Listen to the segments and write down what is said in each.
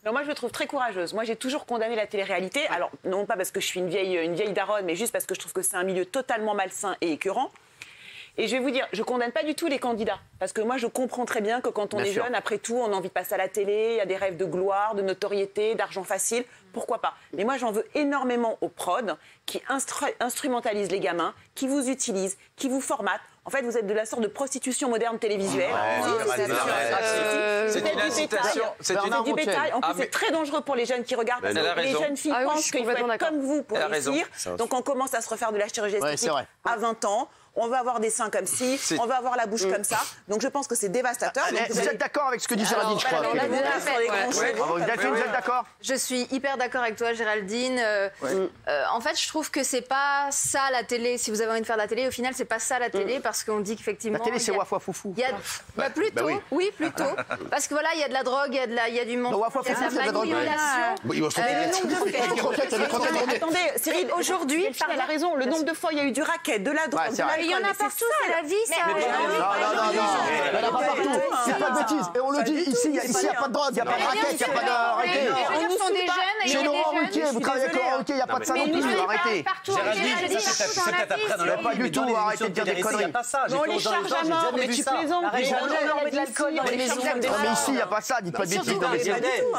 Non, moi, je le trouve très courageuse. Moi, j'ai toujours condamné la télé-réalité. Alors, non pas parce que je suis une vieille daronne, mais juste parce que je trouve que c'est un milieu totalement malsain et écœurant. Et je vais vous dire, je condamne pas du tout les candidats. Parce que moi, je comprends très bien que quand on est jeune, après tout, on a envie de passer à la télé, il y a des rêves de gloire, de notoriété, d'argent facile. Pourquoi pas? Mais moi, j'en veux énormément aux prods qui instrumentalisent les gamins, qui vous utilisent, qui vous formatent. En fait, vous êtes de la sorte de prostitution moderne télévisuelle. C'est une incitation. C'est du bétail. En plus, c'est très dangereux pour les jeunes qui regardent. Parce que les jeunes filles pensent qu'il faut être comme vous pour réussir. Donc, on commence à se refaire de la chirurgie esthétique à 20 ans. On va avoir des seins comme ci, on va avoir la bouche comme ça. Donc je pense que c'est dévastateur. Vous êtes d'accord avec ce que dit Géraldine, je crois. Delphine, vous êtes d'accord? Je suis hyper d'accord avec toi, Géraldine. En fait, je trouve que c'est pas ça la télé. Si vous avez envie de faire de la télé, au final, c'est pas ça la télé, parce qu'on dit qu'effectivement. La télé, c'est waf waf foufou. Plutôt, oui, plutôt. Parce que voilà, il y a de la drogue, il y a du mensonge, il y a de la manipulation. Attendez, Cyril, aujourd'hui, elle a raison. Le nombre de fois il y a eu du racket, de la drogue. Il y en a partout, c'est la vie, ça. Non, il n'y en a pas partout. C'est pas de bêtises. Et on le dit, ici, il n'y a pas de drogue, il n'y a pas de raquette, il n'y a pas de... Arrêtez. Chez Laurent Ruquier, vous travaillez avec Laurent Ruquier, il n'y a pas de ça non plus. Arrêtez. Géraldine, c'est peut-être après dans la pas du tout, arrêtez de dire des conneries. On les charge à mort, mais tu plaisantes. On met de l'alcool dans les maisons. Non, mais ici, il n'y a pas ça, dites pas de bêtises.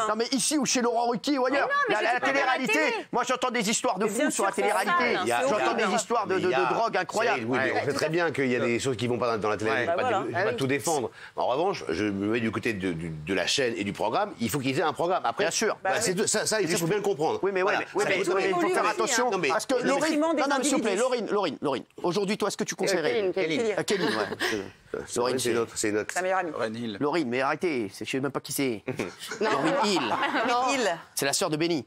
Non, mais ici ou chez Laurent Ruquier ou ailleurs. La télé-réalité, moi j'entends des histoires de fous sur la télé-réalité. J'entends des histoires de drogue incroyables. On sait très bien qu'il y a des choses qui ne vont pas dans la télé. Je ne vais pas tout défendre. En revanche, je me mets du côté de la chaîne et du programme. Il faut qu'ils aient un programme. Après, bien sûr. Ça, il faut bien le comprendre. Oui, mais voilà. Il faut faire attention. Parce que Laurine, non, s'il vous plaît, Laurine. Aujourd'hui, toi, est-ce que tu conseillerais Kéline, Laurine, c'est notre. Sa meilleure amie. Laurine, mais arrêtez, je ne sais même pas qui c'est. Laurine Hill. C'est la sœur de Benny.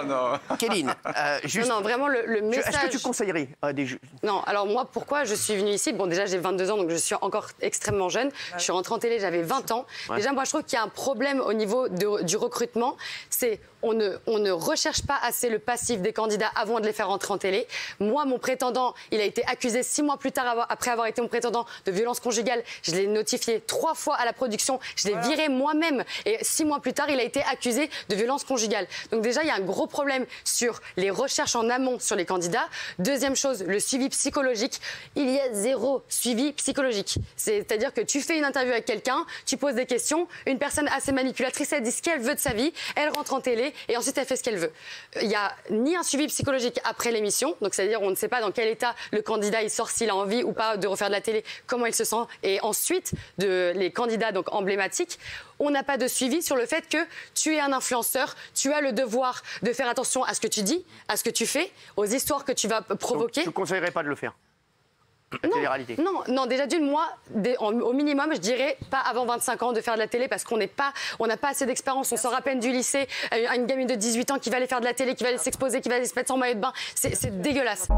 Non. Kéline, juste. Non, vraiment, le message. Est-ce que tu conseillerais des jeux? Non, alors moi, pourquoi je suis venue ici? Bon, déjà, j'ai 22 ans, donc je suis encore extrêmement jeune. Je suis rentrée en télé, j'avais 20 ans. Déjà, moi, je trouve qu'il y a un problème au niveau du recrutement. C'est on ne recherche pas assez le passif des candidats avant de les faire rentrer en télé. Moi, mon prétendant, il a été accusé 6 mois plus tard, après avoir été mon prétendant, de violence conjugale. Je l'ai notifié 3 fois à la production. Je l'ai viré moi-même. Et 6 mois plus tard, il a été accusé de violence conjugale. Donc déjà, il y a un gros problème sur les recherches en amont sur les candidats. Deuxième chose, le suivi psychologique. Il y a 0 suivi psychologique. C'est-à-dire que tu fais une interview avec quelqu'un, tu poses des questions, une personne assez manipulatrice, elle dit ce qu'elle veut de sa vie, elle rentre en télé et ensuite elle fait ce qu'elle veut. Il n'y a ni un suivi psychologique après l'émission, donc c'est-à-dire on ne sait pas dans quel état le candidat il sort, s'il a envie ou pas de refaire de la télé, comment il se sent. Et ensuite, les candidats donc emblématiques, on n'a pas de suivi sur le fait que tu es un influenceur, tu as le devoir de faire attention à ce que tu dis, à ce que tu fais, aux histoires que tu vas provoquer. Donc, je ne conseillerais pas de le faire. Non, déjà d'une, moi, au minimum, je dirais pas avant 25 ans de faire de la télé parce qu'on n'a pas assez d'expérience, on sort à peine du lycée, une gamine de 18 ans qui va aller faire de la télé, qui va aller s'exposer, qui va aller se mettre en maillot de bain, c'est dégueulasse.